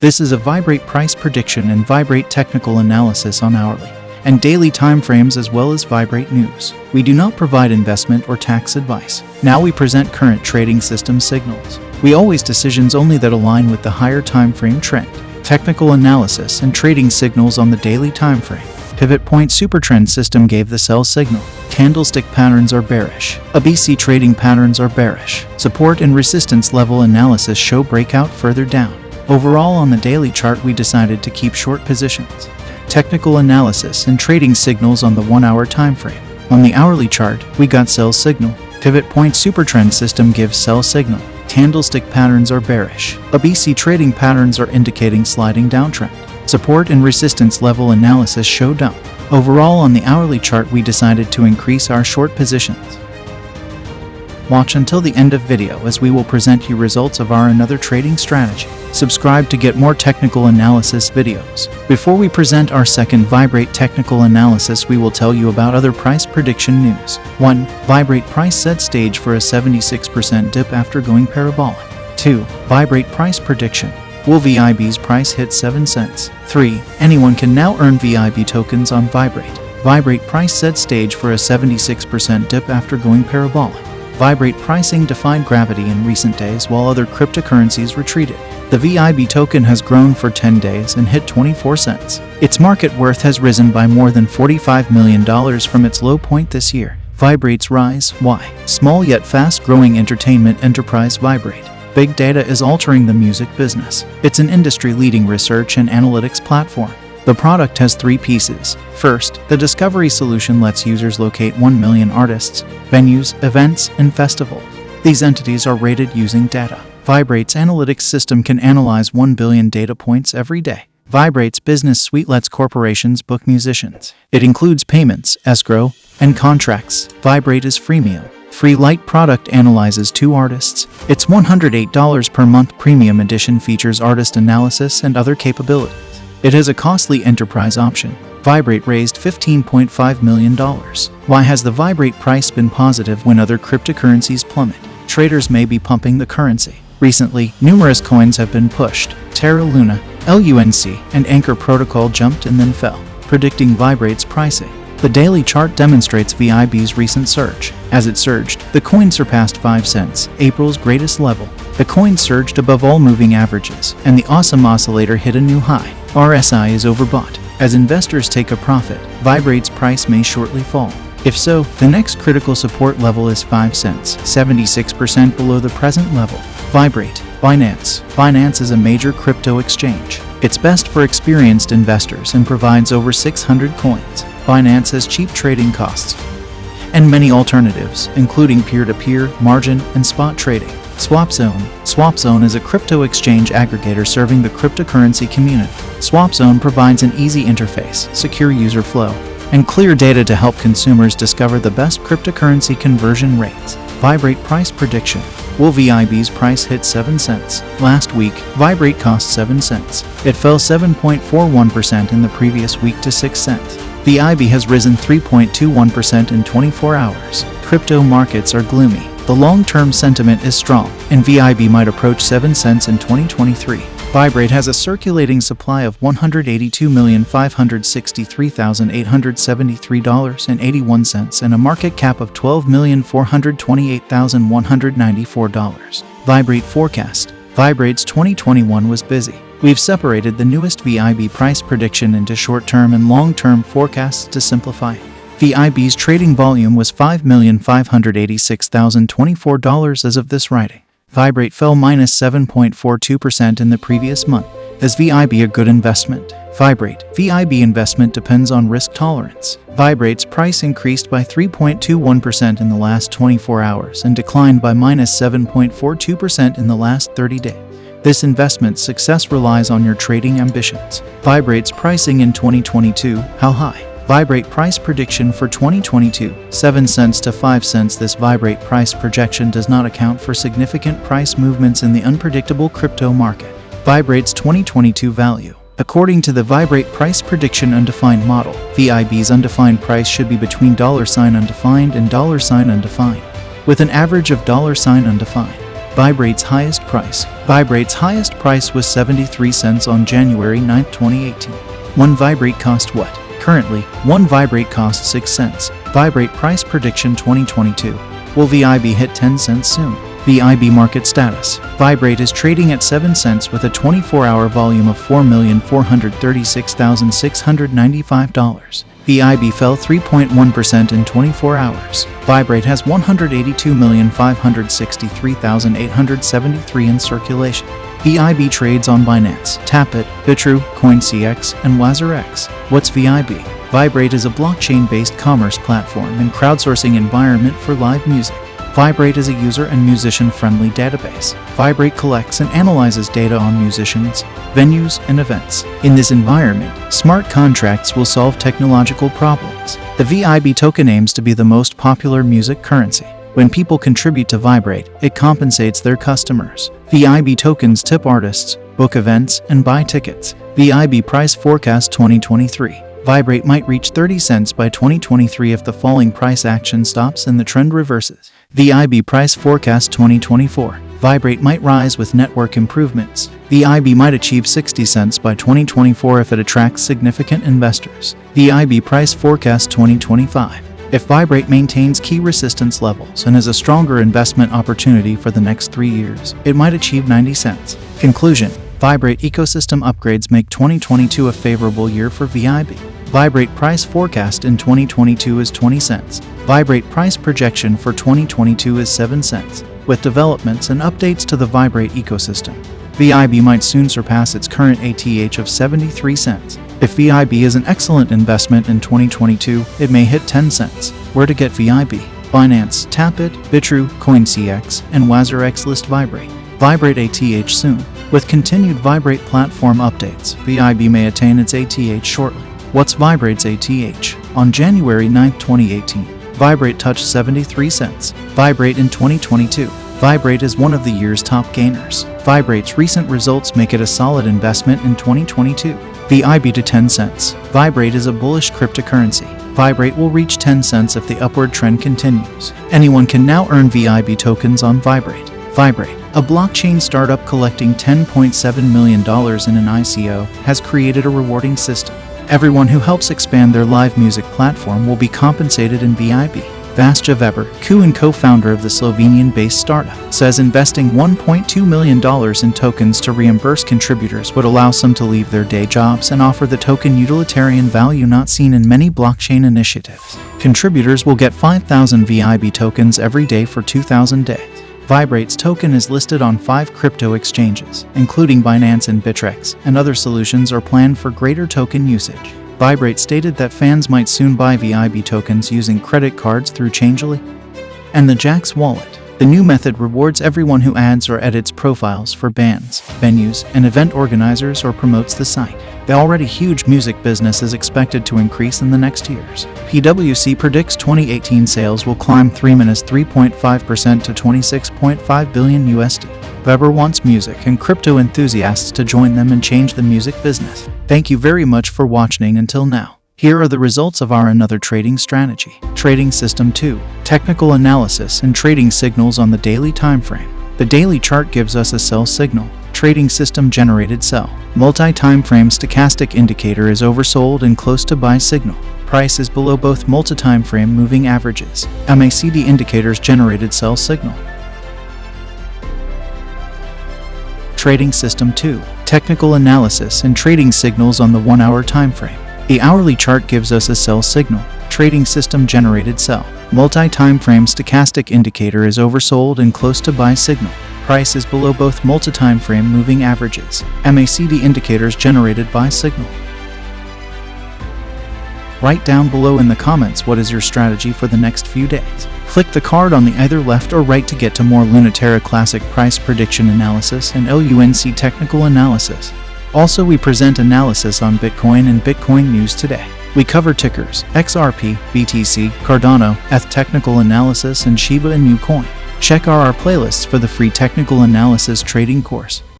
This is a VIBERATE price prediction and VIBERATE technical analysis on hourly and daily timeframes as well as VIBERATE news. We do not provide investment or tax advice. Now we present current trading system signals. We always decisions only that align with the higher timeframe trend. Technical analysis and trading signals on the daily timeframe. Pivot point supertrend system gave the sell signal. Candlestick patterns are bearish. ABC trading patterns are bearish. Support and resistance level analysis show breakout further down. Overall on the daily chart we decided to keep short positions. Technical analysis and trading signals on the 1 hour time frame. On the hourly chart, we got sell signal. Pivot point supertrend system gives sell signal. Candlestick patterns are bearish. ABC trading patterns are indicating sliding downtrend. Support and resistance level analysis show dump. Overall on the hourly chart we decided to increase our short positions. Watch until the end of video as we will present you results of our another trading strategy. Subscribe to get more technical analysis videos. Before we present our second VIBERATE technical analysis, we will tell you about other price prediction news. 1. VIBERATE price set stage for a 76% dip after going parabolic. 2. VIBERATE price prediction. Will VIB's price hit 7 cents? 3. Anyone can now earn VIB tokens on VIBERATE. VIBERATE price set stage for a 76% dip after going parabolic. VIBERATE pricing defied gravity in recent days while other cryptocurrencies retreated. The VIB token has grown for 10 days and hit 24 cents. Its market worth has risen by more than $45 million from its low point this year. VIBERATE's rise. Why? Small yet fast-growing entertainment enterprise VIBERATE. Big data is altering the music business. It's an industry-leading research and analytics platform. The product has 3 pieces. First, the discovery solution lets users locate 1 million artists, venues, events, and festivals. These entities are rated using data. VIBERATE's analytics system can analyze 1 billion data points every day. VIBERATE's business suite lets corporations book musicians. It includes payments, escrow, and contracts. VIBERATE is freemium. Free Light product analyzes 2 artists. Its $108 per month premium edition features artist analysis and other capabilities. It has a costly enterprise option. VIBERATE raised $15.5 million. Why has the VIBERATE price been positive when other cryptocurrencies plummet? Traders may be pumping the currency. Recently, numerous coins have been pushed. Terra Luna, LUNC, and Anchor Protocol jumped and then fell, predicting VIBERATE's pricing. The daily chart demonstrates VIB's recent surge. As it surged, the coin surpassed 5 cents, April's greatest level. The coin surged above all moving averages, and the awesome oscillator hit a new high. RSI is overbought. As investors take a profit, VIBERATE's price may shortly fall. If so, the next critical support level is 5 cents, 76% below the present level. VIBERATE. Binance. Binance is a major crypto exchange. It's best for experienced investors and provides over 600 coins. Binance has cheap trading costs and many alternatives, including peer-to-peer, margin, and spot trading. SwapZone. SwapZone is a crypto exchange aggregator serving the cryptocurrency community. SwapZone provides an easy interface, secure user flow, and clear data to help consumers discover the best cryptocurrency conversion rates. VIBERATE price prediction. Will VIB's price hit 7 cents? Last week, VIBERATE cost 7 cents. It fell 7.41% in the previous week to 6 cents. VIB has risen 3.21% in 24 hours. Crypto markets are gloomy. The long-term sentiment is strong, and VIB might approach 7 cents in 2023. VIBERATE has a circulating supply of $182,563,873.81 and a market cap of $12,428,194. VIBERATE forecast. VIBERATE's 2021 was busy. We've separated the newest VIB price prediction into short-term and long-term forecasts to simplify it. VIB's trading volume was $5,586,024 as of this writing. VIBERATE fell minus 7.42% in the previous month. Is VIB a good investment? VIB investment depends on risk tolerance. VIBERATE's price increased by 3.21% in the last 24 hours and declined by minus 7.42% in the last 30 days. This investment success relies on your trading ambitions. VIBERATE's pricing in 2022, how high? VIBERATE price prediction for 2022, 7 cents to 5 cents. This VIBERATE price projection does not account for significant price movements in the unpredictable crypto market. VIBERATE's 2022 value. According to the VIBERATE price prediction undefined model, VIB's undefined price should be between $undefined and $undefined, with an average of $undefined. VIBERATE's highest price. VIBERATE's highest price was 73 cents on January 9, 2018. One VIBERATE cost what? Currently, one VIBERATE costs 6 cents. VIBERATE Price Prediction 2022. Will VIB hit 10 cents soon? VIB market status. VIBERATE is trading at 7 cents with a 24-hour volume of $4,436,695. VIB fell 3.1% in 24 hours. VIBERATE has 182,563,873 in circulation. VIB trades on Binance, Tapit, Bitrue, CoinCX, and WazirX. What's VIB? VIBERATE is a blockchain-based commerce platform and crowdsourcing environment for live music. VIBERATE is a user and musician-friendly database. VIBERATE collects and analyzes data on musicians, venues, and events. In this environment, smart contracts will solve technological problems. The VIB token aims to be the most popular music currency. When people contribute to VIBERATE, it compensates their customers. VIB tokens tip artists, book events, and buy tickets. VIB Price Forecast 2023. VIBERATE might reach 30 cents by 2023 if the falling price action stops and the trend reverses. VIB Price Forecast 2024. VIBERATE might rise with network improvements. VIB might achieve 60 cents by 2024 if it attracts significant investors. VIB Price Forecast 2025. If VIBERATE maintains key resistance levels and is a stronger investment opportunity for the next 3 years, it might achieve 90 cents. Conclusion. VIBERATE ecosystem upgrades make 2022 a favorable year for VIB. VIBERATE price forecast in 2022 is 20 cents. VIBERATE price projection for 2022 is 7 cents. With developments and updates to the VIBERATE ecosystem, VIB might soon surpass its current ATH of 73 cents. If VIB is an excellent investment in 2022, it may hit 10 cents. Where to get VIB? Binance, Tapit, Bitrue, CoinCX, and WazirX list VIBERATE. VIBERATE ATH soon. With continued VIBERATE platform updates, VIB may attain its ATH shortly. What's VIBERATE's ATH? On January 9, 2018, VIBERATE touched 73 cents. VIBERATE in 2022. VIBERATE is one of the year's top gainers. VIBERATE's recent results make it a solid investment in 2022. VIB to 10 cents. VIBERATE is a bullish cryptocurrency. VIBERATE will reach 10 cents if the upward trend continues. Anyone can now earn VIB tokens on VIBERATE. VIBERATE, a blockchain startup collecting $10.7 million in an ICO, has created a rewarding system. Everyone who helps expand their live music platform will be compensated in VIB. Vasja Weber, co-founder of the Slovenian-based startup, says investing $1.2 million in tokens to reimburse contributors would allow some to leave their day jobs and offer the token utilitarian value not seen in many blockchain initiatives. Contributors will get 5,000 VIB tokens every day for 2,000 days. VIBERATE's token is listed on 5 crypto exchanges, including Binance and Bittrex, and other solutions are planned for greater token usage. VIBERATE stated that fans might soon buy VIB tokens using credit cards through Changelly and the Jax wallet. The new method rewards everyone who adds or edits profiles for bands, venues, and event organizers or promotes the site. The already huge music business is expected to increase in the next years. PwC predicts 2018 sales will climb 3.5% to $26.5 billion USD. Weber wants music and crypto enthusiasts to join them and change the music business. Thank you very much for watching until now. Here are the results of our another trading strategy. Trading System 2. Technical analysis and trading signals on the daily timeframe. The daily chart gives us a sell signal. Trading system generated sell. Multi-timeframe stochastic indicator is oversold and close to buy signal. Price is below both multi-timeframe moving averages. MACD indicators generated sell signal. Trading System 2. Technical analysis and trading signals on the 1-hour timeframe. The hourly chart gives us a sell signal. Trading system generated sell. Multi-timeframe stochastic indicator is oversold and close to buy signal. Price is below both multi-timeframe moving averages. MACD indicators generated buy signal. Write down below in the comments what is your strategy for the next few days. Click the card on the either left or right to get to more Lunatera Classic price prediction analysis and LUNC technical analysis. Also, we present analysis on Bitcoin and Bitcoin news today. We cover tickers, XRP, BTC, Cardano, ETH technical analysis, and Shiba Inu coin. Check our playlists for the free technical analysis trading course.